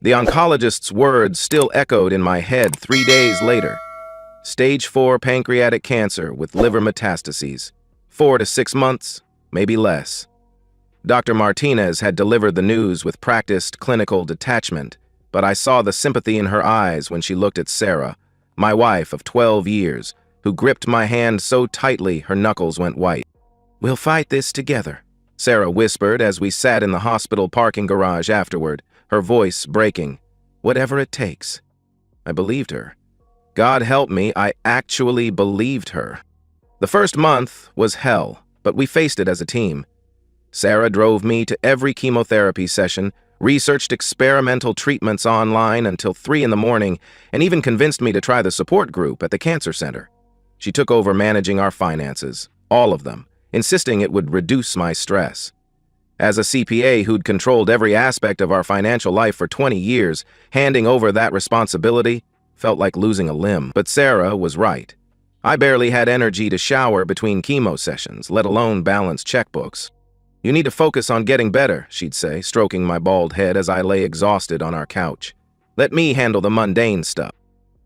The oncologist's words still echoed in my head 3 days later. Stage 4 pancreatic cancer with liver metastases. 4 to 6 months, maybe less. Dr. Martinez had delivered the news with practiced clinical detachment, but I saw the sympathy in her eyes when she looked at Sarah, my wife of 12 years, who gripped my hand so tightly her knuckles went white. "We'll fight this together," Sarah whispered as we sat in the hospital parking garage afterward, her voice breaking. "Whatever it takes." I believed her. God help me, I actually believed her. The first month was hell, but we faced it as a team. Sarah drove me to every chemotherapy session, researched experimental treatments online until 3 in the morning, and even convinced me to try the support group at the cancer center. She took over managing our finances, all of them, insisting it would reduce my stress. As a CPA who'd controlled every aspect of our financial life for 20 years, handing over that responsibility felt like losing a limb. But Sarah was right. I barely had energy to shower between chemo sessions, let alone balance checkbooks. "You need to focus on getting better," she'd say, stroking my bald head as I lay exhausted on our couch. "Let me handle the mundane stuff."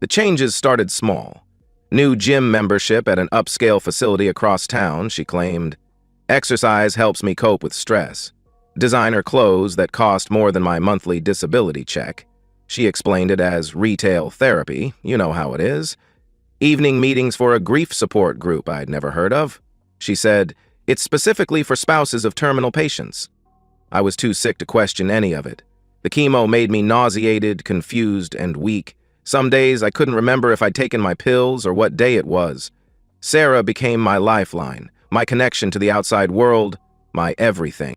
The changes started small. New gym membership at an upscale facility across town, she claimed. Exercise helps me cope with stress. Designer clothes that cost more than my monthly disability check. She explained it as retail therapy, you know how it is. Evening meetings for a grief support group I'd never heard of. She said, "It's specifically for spouses of terminal patients." I was too sick to question any of it. The chemo made me nauseated, confused, and weak. Some days I couldn't remember if I'd taken my pills or what day it was. Sarah became my lifeline, my connection to the outside world, my everything.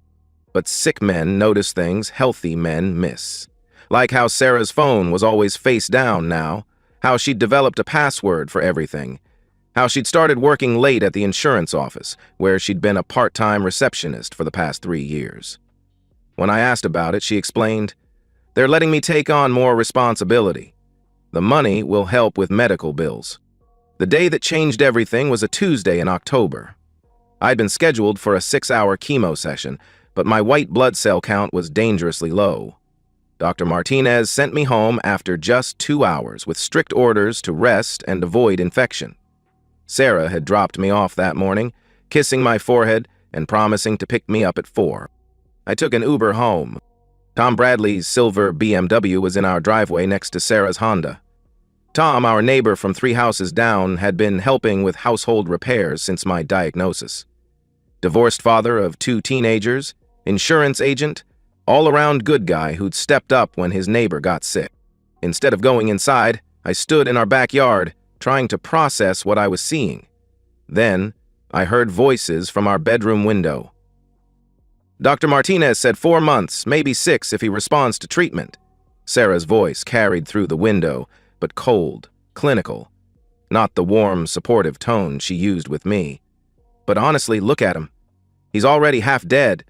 But sick men notice things healthy men miss. Like how Sarah's phone was always face down now, how she'd developed a password for everything, how she'd started working late at the insurance office, where she'd been a part-time receptionist for the past 3 years. When I asked about it, she explained, "They're letting me take on more responsibility. The money will help with medical bills." The day that changed everything was a Tuesday in October. I'd been scheduled for a 6-hour chemo session, but my white blood cell count was dangerously low. Dr. Martinez sent me home after just 2 hours with strict orders to rest and avoid infection. Sarah had dropped me off that morning, kissing my forehead and promising to pick me up at 4. I took an Uber home. Tom Bradley's silver BMW was in our driveway next to Sarah's Honda. Tom, our neighbor from 3 houses down, had been helping with household repairs since my diagnosis. Divorced father of 2 teenagers, insurance agent, all-around good guy who'd stepped up when his neighbor got sick. Instead of going inside, I stood in our backyard, trying to process what I was seeing. Then, I heard voices from our bedroom window. "Dr. Martinez said 4 months, maybe 6 if he responds to treatment." Sarah's voice carried through the window, but cold, clinical. Not the warm, supportive tone she used with me. "But honestly, look at him. He's already half dead.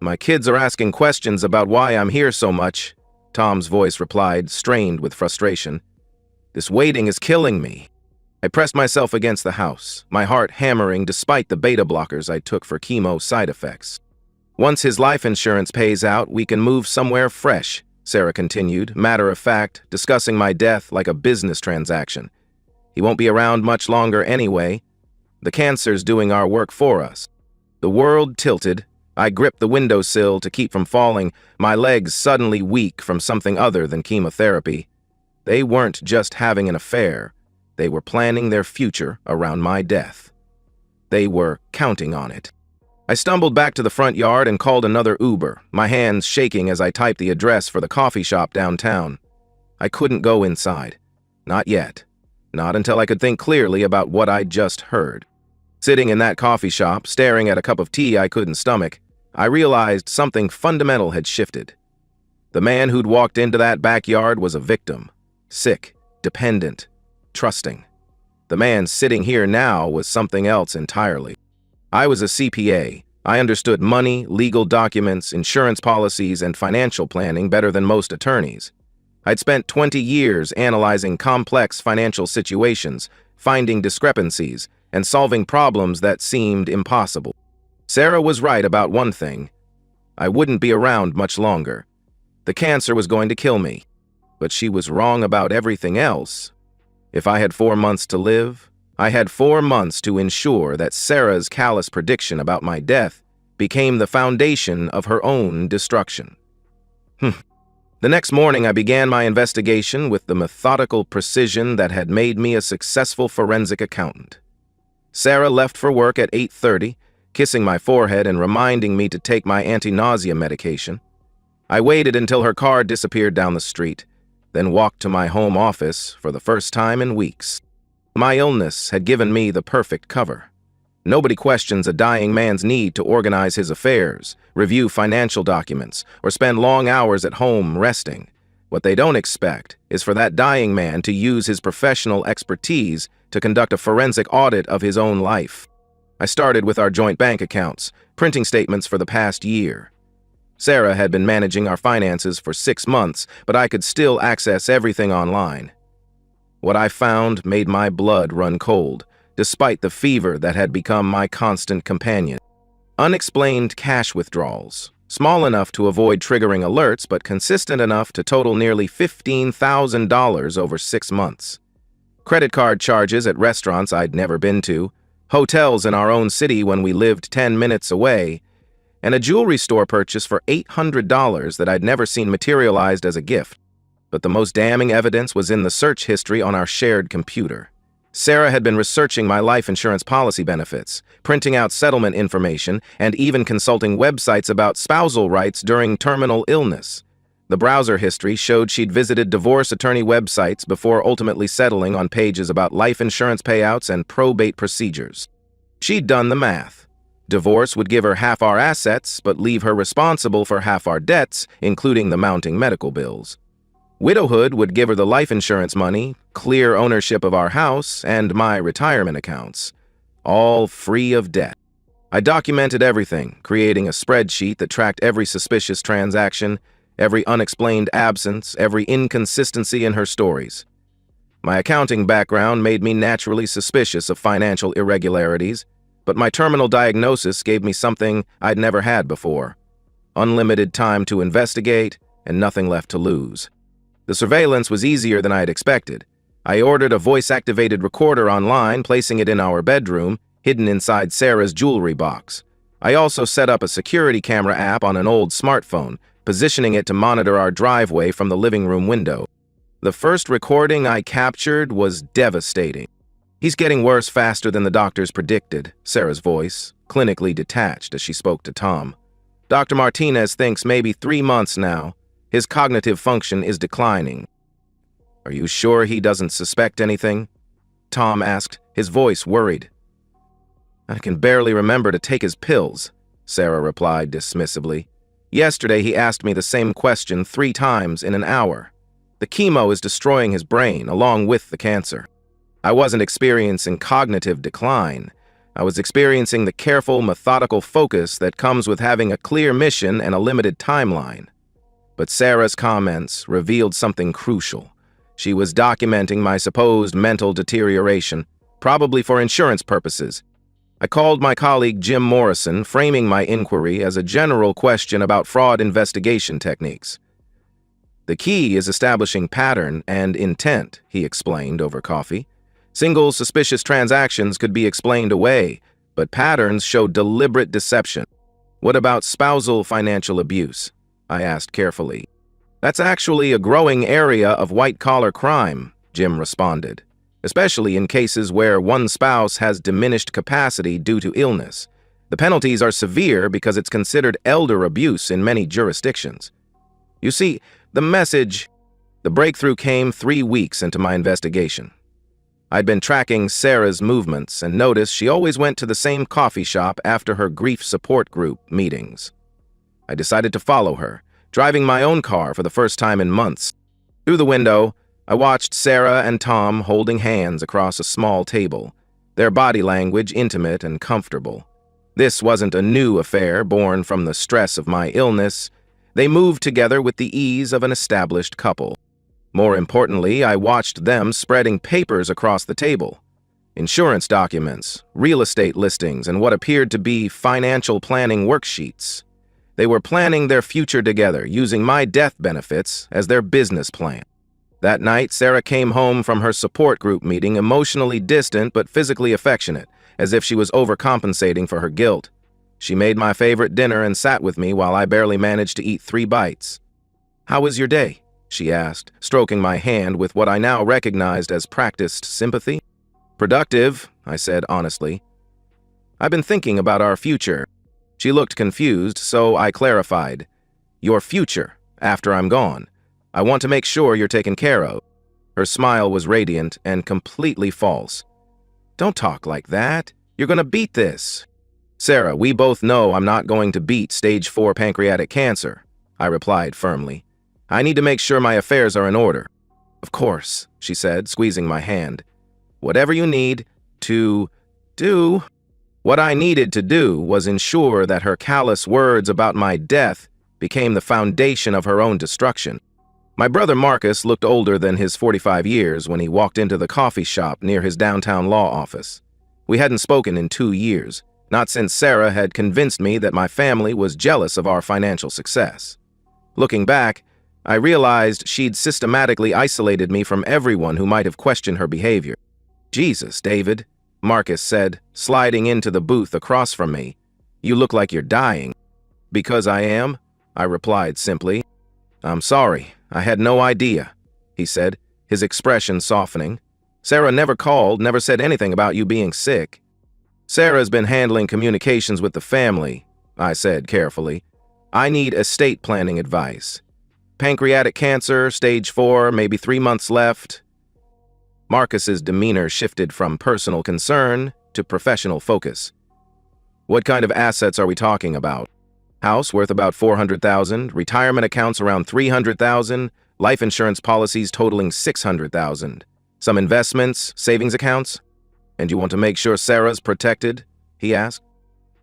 My kids are asking questions about why I'm here so much," Tom's voice replied, strained with frustration. "This waiting is killing me." I pressed myself against the house, my heart hammering despite the beta blockers I took for chemo side effects. "Once his life insurance pays out, we can move somewhere fresh," Sarah continued, matter of fact, discussing my death like a business transaction. "He won't be around much longer anyway. The cancer's doing our work for us." The world tilted. I gripped the windowsill to keep from falling, my legs suddenly weak from something other than chemotherapy. They weren't just having an affair. They were planning their future around my death. They were counting on it. I stumbled back to the front yard and called another Uber, my hands shaking as I typed the address for the coffee shop downtown. I couldn't go inside. Not yet. Not until I could think clearly about what I'd just heard. Sitting in that coffee shop, staring at a cup of tea I couldn't stomach, I realized something fundamental had shifted. The man who'd walked into that backyard was a victim. Sick, dependent, trusting. The man sitting here now was something else entirely. I was a CPA. I understood money, legal documents, insurance policies, and financial planning better than most attorneys. I'd spent 20 years analyzing complex financial situations, finding discrepancies, and solving problems that seemed impossible. Sarah was right about one thing. I wouldn't be around much longer. The cancer was going to kill me, but she was wrong about everything else. If I had 4 months to live, I had 4 months to ensure that Sarah's callous prediction about my death became the foundation of her own destruction. The next morning, I began my investigation with the methodical precision that had made me a successful forensic accountant. Sarah left for work at 8:30, kissing my forehead and reminding me to take my anti-nausea medication. I waited until her car disappeared down the street, then walked to my home office for the first time in weeks. My illness had given me the perfect cover. Nobody questions a dying man's need to organize his affairs, review financial documents, or spend long hours at home resting. What they don't expect is for that dying man to use his professional expertise to conduct a forensic audit of his own life. I started with our joint bank accounts, printing statements for the past year. Sarah had been managing our finances for 6 months, but I could still access everything online. What I found made my blood run cold, despite the fever that had become my constant companion. Unexplained cash withdrawals, small enough to avoid triggering alerts, but consistent enough to total nearly $15,000 over 6 months. Credit card charges at restaurants I'd never been to, hotels in our own city when we lived 10 minutes away, and a jewelry store purchase for $800 that I'd never seen materialized as a gift. But the most damning evidence was in the search history on our shared computer. Sarah had been researching my life insurance policy benefits, printing out settlement information, and even consulting websites about spousal rights during terminal illness. The browser history showed she'd visited divorce attorney websites before ultimately settling on pages about life insurance payouts and probate procedures. She'd done the math. Divorce would give her half our assets, but leave her responsible for half our debts, including the mounting medical bills. Widowhood would give her the life insurance money, clear ownership of our house, and my retirement accounts, all free of debt. I documented everything, creating a spreadsheet that tracked every suspicious transaction, every unexplained absence, every inconsistency in her stories. My accounting background made me naturally suspicious of financial irregularities, but my terminal diagnosis gave me something I'd never had before: unlimited time to investigate and nothing left to lose. The surveillance was easier than I had expected. I ordered a voice-activated recorder online, placing it in our bedroom, hidden inside Sarah's jewelry box. I also set up a security camera app on an old smartphone, positioning it to monitor our driveway from the living room window. The first recording I captured was devastating. "He's getting worse faster than the doctors predicted," Sarah's voice, clinically detached as she spoke to Tom. "Dr. Martinez thinks maybe 3 months now. His cognitive function is declining." "Are you sure he doesn't suspect anything?" Tom asked, his voice worried. "I can barely remember to take his pills," Sarah replied dismissively. "Yesterday he asked me the same question 3 times in an hour. The chemo is destroying his brain, along with the cancer." I wasn't experiencing cognitive decline. I was experiencing the careful, methodical focus that comes with having a clear mission and a limited timeline. But Sarah's comments revealed something crucial. She was documenting my supposed mental deterioration, probably for insurance purposes. I called my colleague Jim Morrison, framing my inquiry as a general question about fraud investigation techniques. "The key is establishing pattern and intent," he explained over coffee. "Single suspicious transactions could be explained away, but patterns show deliberate deception." "What about spousal financial abuse?" I asked carefully. "That's actually a growing area of white-collar crime," Jim responded, "especially in cases where one spouse has diminished capacity due to illness. The penalties are severe because it's considered elder abuse in many jurisdictions." You see, the breakthrough came 3 weeks into my investigation. I'd been tracking Sarah's movements and noticed she always went to the same coffee shop after her grief support group meetings. I decided to follow her, driving my own car for the first time in months. Through the window, I watched Sarah and Tom holding hands across a small table, their body language intimate and comfortable. This wasn't a new affair born from the stress of my illness. They moved together with the ease of an established couple. More importantly, I watched them spreading papers across the table: insurance documents, real estate listings, and what appeared to be financial planning worksheets. They were planning their future together, using my death benefits as their business plan. That night, Sarah came home from her support group meeting emotionally distant but physically affectionate, as if she was overcompensating for her guilt. She made my favorite dinner and sat with me while I barely managed to eat 3 bites. "How was your day?" she asked, stroking my hand with what I now recognized as practiced sympathy. "Productive," I said honestly. "I've been thinking about our future." She looked confused, so I clarified. "Your future, after I'm gone. I want to make sure you're taken care of." Her smile was radiant and completely false. "Don't talk like that. You're gonna beat this." "Sarah, we both know I'm not going to beat stage 4 pancreatic cancer," I replied firmly. "I need to make sure my affairs are in order." "Of course," she said, squeezing my hand. "Whatever you need to do." What I needed to do was ensure that her callous words about my death became the foundation of her own destruction. My brother Marcus looked older than his 45 years when he walked into the coffee shop near his downtown law office. We hadn't spoken in 2 years, not since Sarah had convinced me that my family was jealous of our financial success. Looking back, I realized she'd systematically isolated me from everyone who might have questioned her behavior. "Jesus, David," Marcus said, sliding into the booth across from me. "You look like you're dying." "Because I am," I replied simply. "I'm sorry. I had no idea," he said, his expression softening. "Sarah never called, never said anything about you being sick." "Sarah's been handling communications with the family," I said carefully. "I need estate planning advice. Pancreatic cancer, stage 4, maybe 3 months left." Marcus's demeanor shifted from personal concern to professional focus. "What kind of assets are we talking about?" "House worth about $400,000, retirement accounts around $300,000, life insurance policies totaling $600,000, some investments, savings accounts." "And you want to make sure Sarah's protected?" he asked.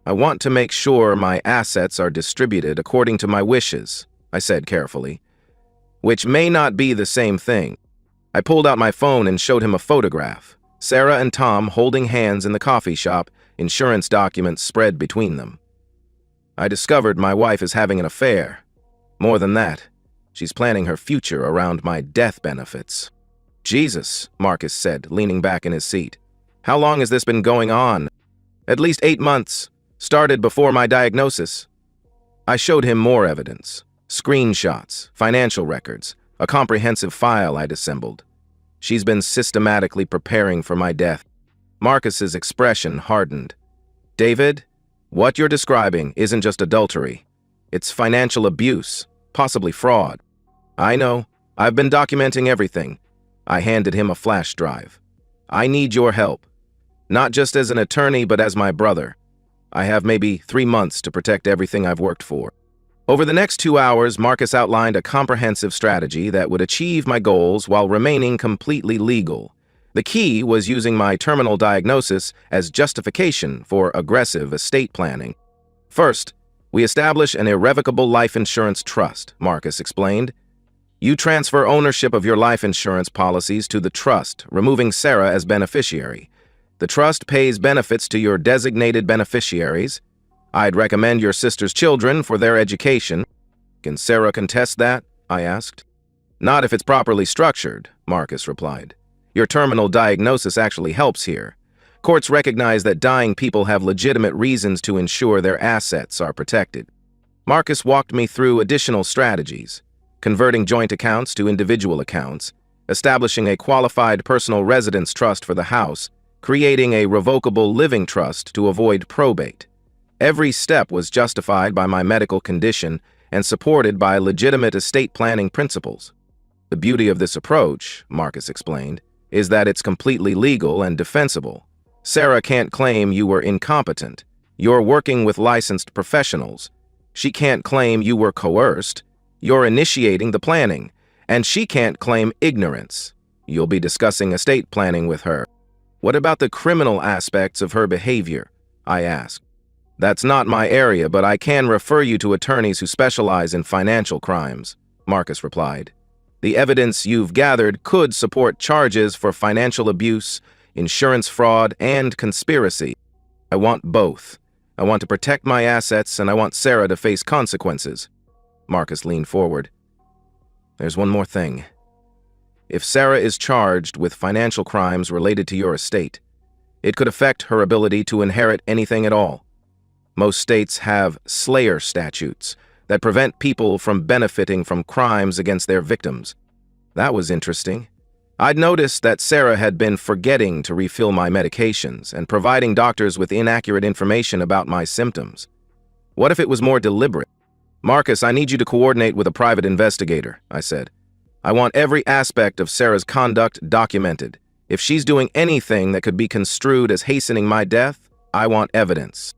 "I want to make sure my assets are distributed according to my wishes," I said carefully. "Which may not be the same thing." I pulled out my phone and showed him a photograph. Sarah and Tom holding hands in the coffee shop, insurance documents spread between them. I discovered my wife is having an affair. More than that, she's planning her future around my death benefits. "Jesus," Marcus said, leaning back in his seat. "How long has this been going on?" "At least 8 months. Started before my diagnosis." I showed him more evidence. Screenshots, financial records, a comprehensive file I'd assembled. "She's been systematically preparing for my death." Marcus's expression hardened. "David, what you're describing isn't just adultery. It's financial abuse, possibly fraud." "I know. I've been documenting everything." I handed him a flash drive. "I need your help. Not just as an attorney, but as my brother. I have maybe 3 months to protect everything I've worked for." Over the next 2 hours, Marcus outlined a comprehensive strategy that would achieve my goals while remaining completely legal. The key was using my terminal diagnosis as justification for aggressive estate planning. "First, we establish an irrevocable life insurance trust," Marcus explained. "You transfer ownership of your life insurance policies to the trust, removing Sarah as beneficiary. The trust pays benefits to your designated beneficiaries. I'd recommend your sister's children for their education." "Can Sarah contest that?" I asked. "Not if it's properly structured," Marcus replied. "Your terminal diagnosis actually helps here. Courts recognize that dying people have legitimate reasons to ensure their assets are protected." Marcus walked me through additional strategies: converting joint accounts to individual accounts, establishing a qualified personal residence trust for the house, creating a revocable living trust to avoid probate. Every step was justified by my medical condition and supported by legitimate estate planning principles. "The beauty of this approach," Marcus explained, "is that it's completely legal and defensible. Sarah can't claim you were incompetent. You're working with licensed professionals. She can't claim you were coerced. You're initiating the planning. And she can't claim ignorance. You'll be discussing estate planning with her." "What about the criminal aspects of her behavior?" I asked. "That's not my area, but I can refer you to attorneys who specialize in financial crimes," Marcus replied. "The evidence you've gathered could support charges for financial abuse, insurance fraud, and conspiracy." "I want both. I want to protect my assets, and I want Sarah to face consequences. Marcus leaned forward. There's one more thing. If Sarah is charged with financial crimes related to your estate, it could affect her ability to inherit anything at all. Most states have slayer statutes that prevent people from benefiting from crimes against their victims. That was interesting. I'd noticed that Sarah had been forgetting to refill my medications and providing doctors with inaccurate information about my symptoms. What if it was more deliberate? Marcus, I need you to coordinate with a private investigator, I said. I want every aspect of Sarah's conduct documented. If she's doing anything that could be construed as hastening my death, I want evidence.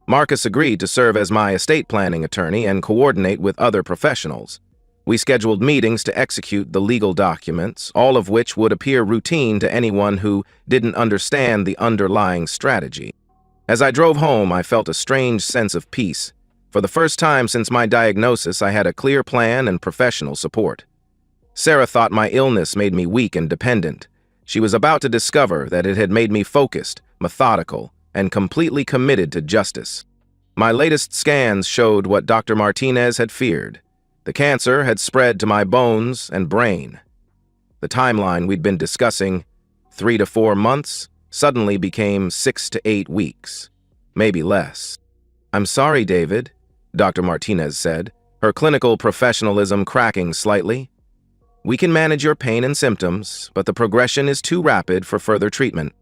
Marcus agreed to serve as my estate planning attorney and coordinate with other professionals. We scheduled meetings to execute the legal documents, all of which would appear routine to anyone who didn't understand the underlying strategy. As I drove home, I felt a strange sense of peace. For the first time since my diagnosis, I had a clear plan and professional support. Sarah thought my illness made me weak and dependent. She was about to discover that it had made me focused, methodical, and completely committed to justice. My latest scans showed what Dr. Martinez had feared. The cancer had spread to my bones and brain. The timeline we'd been discussing, 3 to 4 months, suddenly became 6 to 8 weeks, maybe less. I'm sorry, David, Dr. Martinez said, her clinical professionalism cracking slightly. We can manage your pain and symptoms, but the progression is too rapid for further treatment.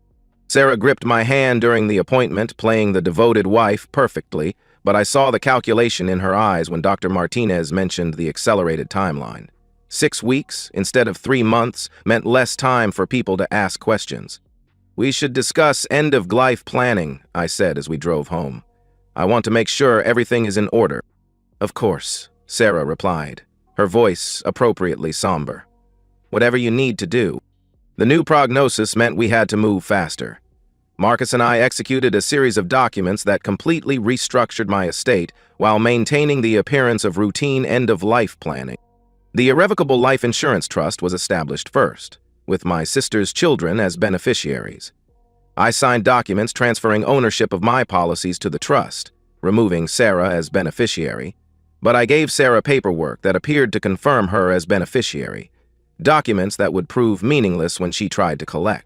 Sarah gripped my hand during the appointment, playing the devoted wife perfectly, but I saw the calculation in her eyes when Dr. Martinez mentioned the accelerated timeline. 6 weeks, instead of 3 months, meant less time for people to ask questions. We should discuss end-of-life planning, I said as we drove home. I want to make sure everything is in order. Of course, Sarah replied, her voice appropriately somber. Whatever you need to do. The new prognosis meant we had to move faster. Marcus and I executed a series of documents that completely restructured my estate while maintaining the appearance of routine end-of-life planning. The Irrevocable Life Insurance Trust was established first, with my sister's children as beneficiaries. I signed documents transferring ownership of my policies to the trust, removing Sarah as beneficiary, but I gave Sarah paperwork that appeared to confirm her as beneficiary, documents that would prove meaningless when she tried to collect.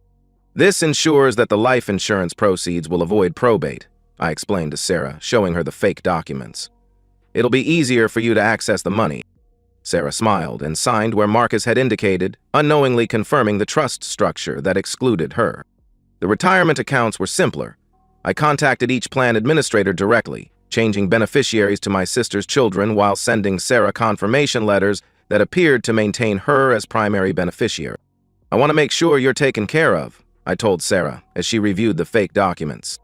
This ensures that the life insurance proceeds will avoid probate, I explained to Sarah, showing her the fake documents. It'll be easier for you to access the money. Sarah smiled and signed where Marcus had indicated, unknowingly confirming the trust structure that excluded her. The retirement accounts were simpler. I contacted each plan administrator directly, changing beneficiaries to my sister's children while sending Sarah confirmation letters that appeared to maintain her as primary beneficiary. I want to make sure you're taken care of, I told Sarah as she reviewed the fake documents.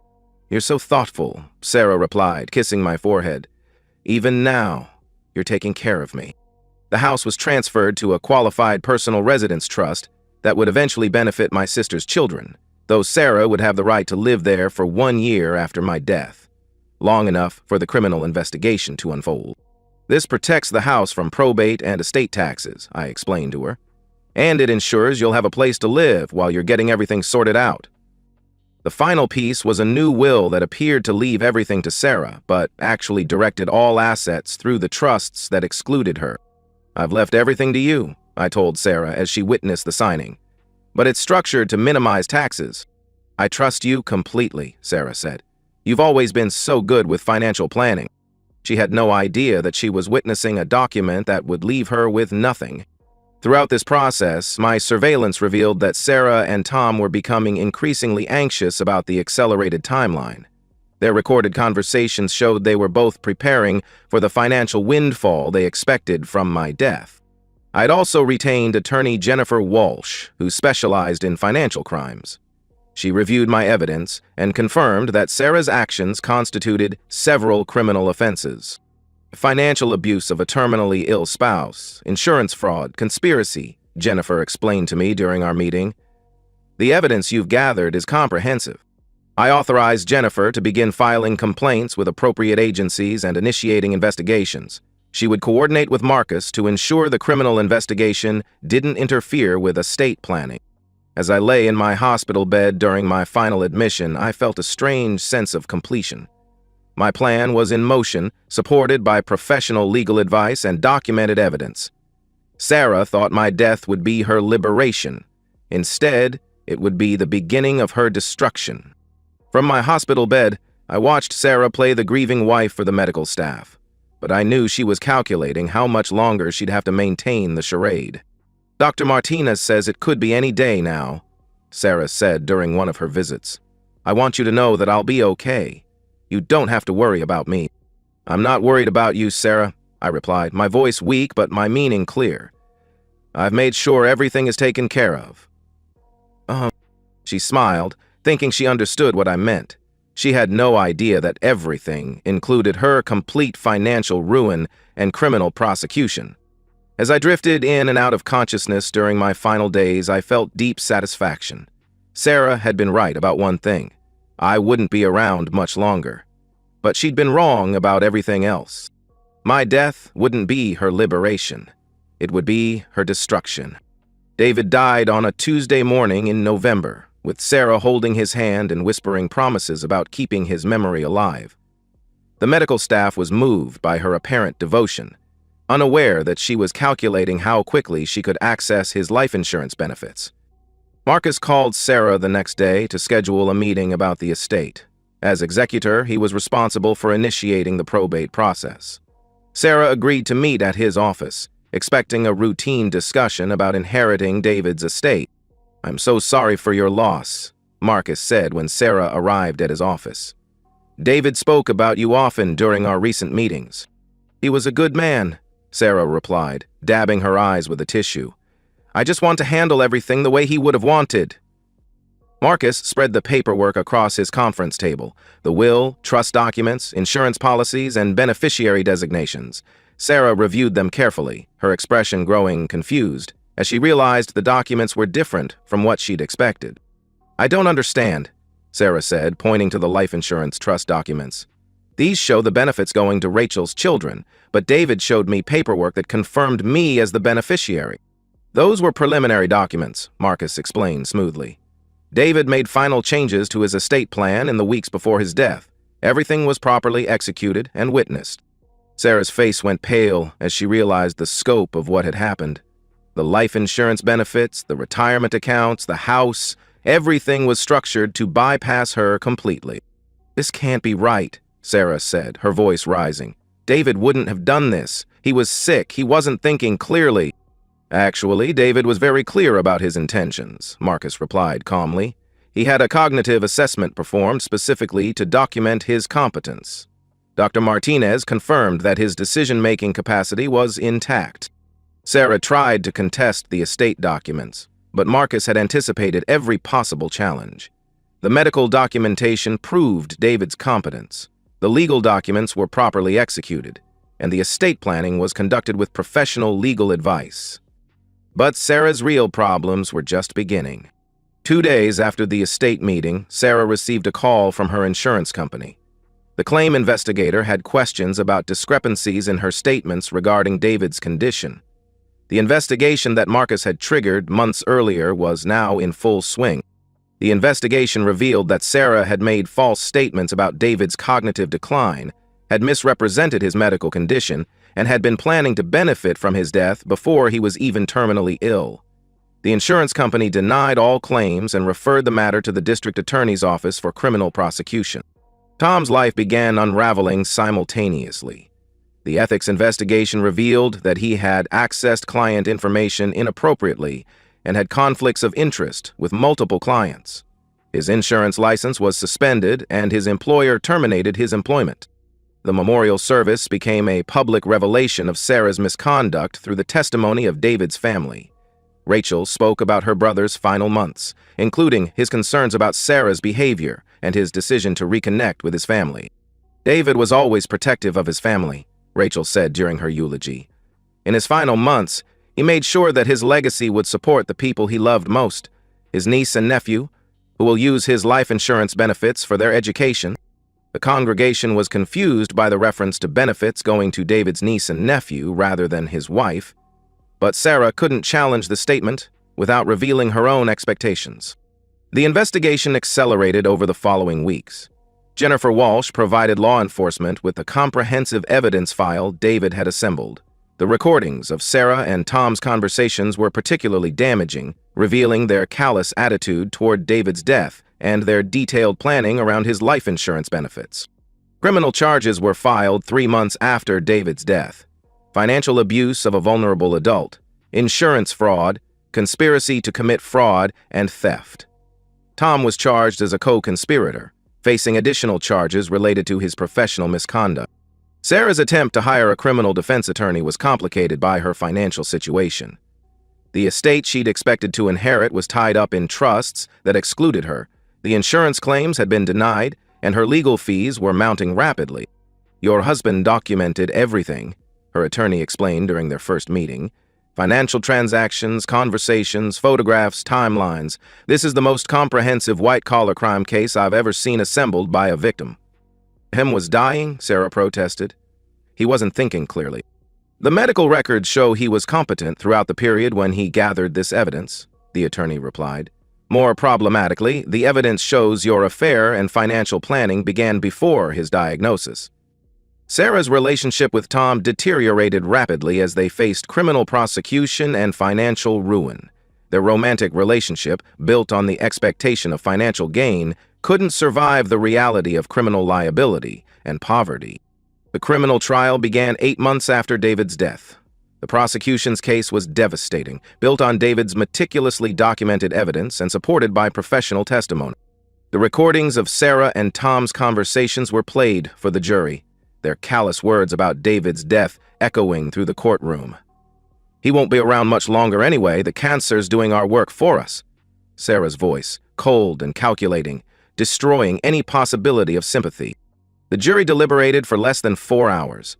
You're so thoughtful, Sarah replied, kissing my forehead. Even now, you're taking care of me. The house was transferred to a qualified personal residence trust that would eventually benefit my sister's children, though Sarah would have the right to live there for 1 year after my death, long enough for the criminal investigation to unfold. This protects the house from probate and estate taxes, I explained to her. And it ensures you'll have a place to live while you're getting everything sorted out. The final piece was a new will that appeared to leave everything to Sarah, but actually directed all assets through the trusts that excluded her. I've left everything to you, I told Sarah as she witnessed the signing. But it's structured to minimize taxes. I trust you completely, Sarah said. You've always been so good with financial planning. She had no idea that she was witnessing a document that would leave her with nothing. Throughout this process, my surveillance revealed that Sarah and Tom were becoming increasingly anxious about the accelerated timeline. Their recorded conversations showed they were both preparing for the financial windfall they expected from my death. I'd also retained attorney Jennifer Walsh, who specialized in financial crimes. She reviewed my evidence and confirmed that Sarah's actions constituted several criminal offenses. Financial abuse of a terminally ill spouse, insurance fraud, conspiracy, Jennifer explained to me during our meeting. The evidence you've gathered is comprehensive. I authorized Jennifer to begin filing complaints with appropriate agencies and initiating investigations. She would coordinate with Marcus to ensure the criminal investigation didn't interfere with estate planning. As I lay in my hospital bed during my final admission, I felt a strange sense of completion. My plan was in motion, supported by professional legal advice and documented evidence. Sarah thought my death would be her liberation. Instead, it would be the beginning of her destruction. From my hospital bed, I watched Sarah play the grieving wife for the medical staff, but I knew she was calculating how much longer she'd have to maintain the charade. "Dr. Martinez says it could be any day now," Sarah said during one of her visits. "I want you to know that I'll be okay. You don't have to worry about me." "I'm not worried about you, Sarah," I replied, my voice weak but my meaning clear. "I've made sure everything is taken care of." She smiled, thinking she understood what I meant. She had no idea that everything included her complete financial ruin and criminal prosecution. As I drifted in and out of consciousness during my final days, I felt deep satisfaction. Sarah had been right about one thing. I wouldn't be around much longer. But she'd been wrong about everything else. My death wouldn't be her liberation. It would be her destruction. David died on a Tuesday morning in November, with Sarah holding his hand and whispering promises about keeping his memory alive. The medical staff was moved by her apparent devotion, unaware that she was calculating how quickly she could access his life insurance benefits. Marcus called Sarah the next day to schedule a meeting about the estate. As executor, he was responsible for initiating the probate process. Sarah agreed to meet at his office, expecting a routine discussion about inheriting David's estate. "I'm so sorry for your loss," Marcus said when Sarah arrived at his office. "David spoke about you often during our recent meetings." "He was a good man," Sarah replied, dabbing her eyes with a tissue. "I just want to handle everything the way he would have wanted." Marcus spread the paperwork across his conference table, the will, trust documents, insurance policies, and beneficiary designations. Sarah reviewed them carefully, her expression growing confused, as she realized the documents were different from what she'd expected. "I don't understand," Sarah said, pointing to the life insurance trust documents. "These show the benefits going to Rachel's children, but David showed me paperwork that confirmed me as the beneficiary." "Those were preliminary documents," Marcus explained smoothly. "David made final changes to his estate plan in the weeks before his death. Everything was properly executed and witnessed." Sarah's face went pale as she realized the scope of what had happened. The life insurance benefits, the retirement accounts, the house, everything was structured to bypass her completely. "This can't be right," Sarah said, her voice rising. "David wouldn't have done this. He was sick. He wasn't thinking clearly." "Actually, David was very clear about his intentions," Marcus replied calmly. "He had a cognitive assessment performed specifically to document his competence. Dr. Martinez confirmed that his decision-making capacity was intact." Sarah tried to contest the estate documents, but Marcus had anticipated every possible challenge. The medical documentation proved David's competence. The legal documents were properly executed, and the estate planning was conducted with professional legal advice. But Sarah's real problems were just beginning. 2 days after the estate meeting, Sarah received a call from her insurance company. The claim investigator had questions about discrepancies in her statements regarding David's condition. The investigation that Marcus had triggered months earlier was now in full swing. The investigation revealed that Sarah had made false statements about David's cognitive decline, had misrepresented his medical condition, and had been planning to benefit from his death before he was even terminally ill. The insurance company denied all claims and referred the matter to the district attorney's office for criminal prosecution. Tom's life began unraveling simultaneously. The ethics investigation revealed that he had accessed client information inappropriately and had conflicts of interest with multiple clients. His insurance license was suspended and his employer terminated his employment. The memorial service became a public revelation of Sarah's misconduct through the testimony of David's family. Rachel spoke about her brother's final months, including his concerns about Sarah's behavior and his decision to reconnect with his family. "David was always protective of his family," Rachel said during her eulogy. "In his final months, he made sure that his legacy would support the people he loved most, his niece and nephew, who will use his life insurance benefits for their education." The congregation was confused by the reference to benefits going to David's niece and nephew rather than his wife, but Sarah couldn't challenge the statement without revealing her own expectations. The investigation accelerated over the following weeks. Jennifer Walsh provided law enforcement with the comprehensive evidence file David had assembled. The recordings of Sarah and Tom's conversations were particularly damaging, revealing their callous attitude toward David's death and their detailed planning around his life insurance benefits. Criminal charges were filed 3 months after David's death: financial abuse of a vulnerable adult, insurance fraud, conspiracy to commit fraud, and theft. Tom was charged as a co-conspirator, facing additional charges related to his professional misconduct. Sarah's attempt to hire a criminal defense attorney was complicated by her financial situation. The estate she'd expected to inherit was tied up in trusts that excluded her. The insurance claims had been denied, and her legal fees were mounting rapidly. "Your husband documented everything," her attorney explained during their first meeting. "Financial transactions, conversations, photographs, timelines. This is the most comprehensive white-collar crime case I've ever seen assembled by a victim." "Him was dying," Sarah protested. "He wasn't thinking clearly." "The medical records show he was competent throughout the period when he gathered this evidence," the attorney replied. "More problematically, the evidence shows your affair and financial planning began before his diagnosis." Sarah's relationship with Tom deteriorated rapidly as they faced criminal prosecution and financial ruin. Their romantic relationship, built on the expectation of financial gain, couldn't survive the reality of criminal liability and poverty. The criminal trial began 8 months after David's death. The prosecution's case was devastating, built on David's meticulously documented evidence and supported by professional testimony. The recordings of Sarah and Tom's conversations were played for the jury, their callous words about David's death echoing through the courtroom. "He won't be around much longer anyway. The cancer's doing our work for us." Sarah's voice, cold and calculating, destroying any possibility of sympathy. The jury deliberated for less than 4 hours.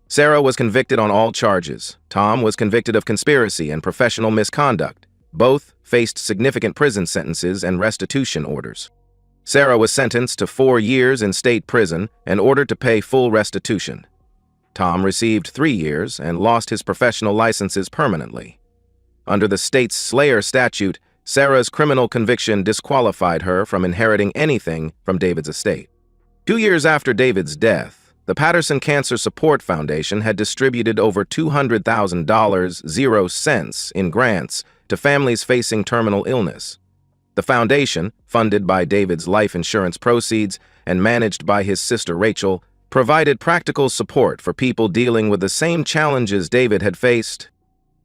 Sarah was convicted on all charges. Tom was convicted of conspiracy and professional misconduct. Both faced significant prison sentences and restitution orders. Sarah was sentenced to 4 years in state prison and ordered to pay full restitution. Tom received 3 years and lost his professional licenses permanently. Under the state's Slayer statute, Sarah's criminal conviction disqualified her from inheriting anything from David's estate. 2 years after David's death, the Patterson Cancer Support Foundation had distributed over $200,000 0 cents in grants to families facing terminal illness. The foundation, funded by David's life insurance proceeds and managed by his sister Rachel, provided practical support for people dealing with the same challenges David had faced.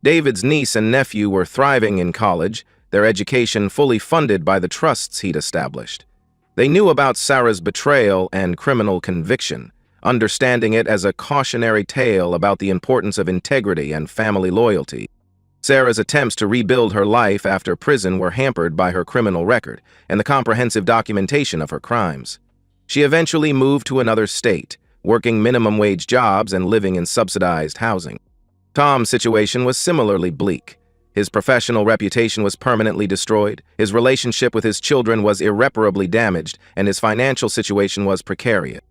David's niece and nephew were thriving in college, their education fully funded by the trusts he'd established. They knew about Sarah's betrayal and criminal conviction, understanding it as a cautionary tale about the importance of integrity and family loyalty. Sarah's attempts to rebuild her life after prison were hampered by her criminal record and the comprehensive documentation of her crimes. She eventually moved to another state, working minimum-wage jobs and living in subsidized housing. Tom's situation was similarly bleak. His professional reputation was permanently destroyed, his relationship with his children was irreparably damaged, and his financial situation was precarious.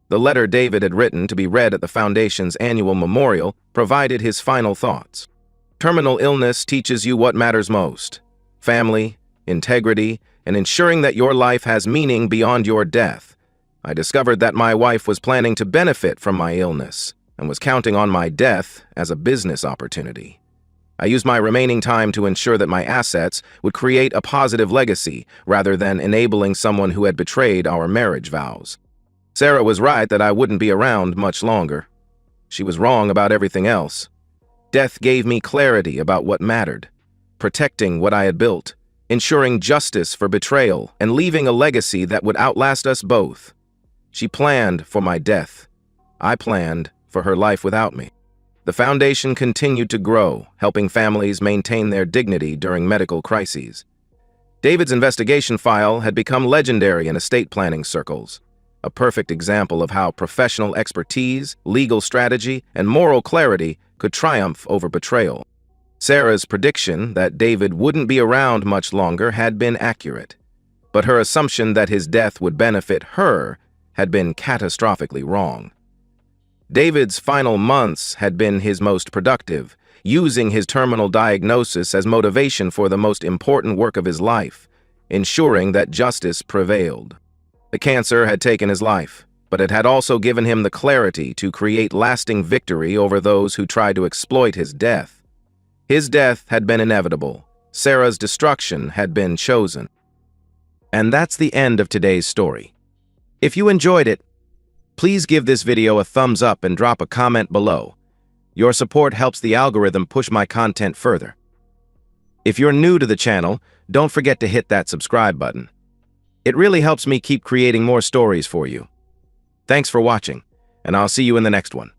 The letter David had written to be read at the Foundation's annual memorial provided his final thoughts. "Terminal illness teaches you what matters most: family, integrity, and ensuring that your life has meaning beyond your death. I discovered that my wife was planning to benefit from my illness and was counting on my death as a business opportunity. I used my remaining time to ensure that my assets would create a positive legacy rather than enabling someone who had betrayed our marriage vows. Sarah was right that I wouldn't be around much longer. She was wrong about everything else. Death gave me clarity about what mattered: protecting what I had built, ensuring justice for betrayal, and leaving a legacy that would outlast us both. She planned for my death. I planned for her life without me." The foundation continued to grow, helping families maintain their dignity during medical crises. David's investigation file had become legendary in estate planning circles, a perfect example of how professional expertise, legal strategy, and moral clarity could triumph over betrayal. Sarah's prediction that David wouldn't be around much longer had been accurate, but her assumption that his death would benefit her had been catastrophically wrong. David's final months had been his most productive, using his terminal diagnosis as motivation for the most important work of his life, ensuring that justice prevailed. The cancer had taken his life, but it had also given him the clarity to create lasting victory over those who tried to exploit his death. His death had been inevitable. Sarah's destruction had been chosen. And that's the end of today's story. If you enjoyed it, please give this video a thumbs up and drop a comment below. Your support helps the algorithm push my content further. If you're new to the channel, don't forget to hit that subscribe button. It really helps me keep creating more stories for you. Thanks for watching, and I'll see you in the next one.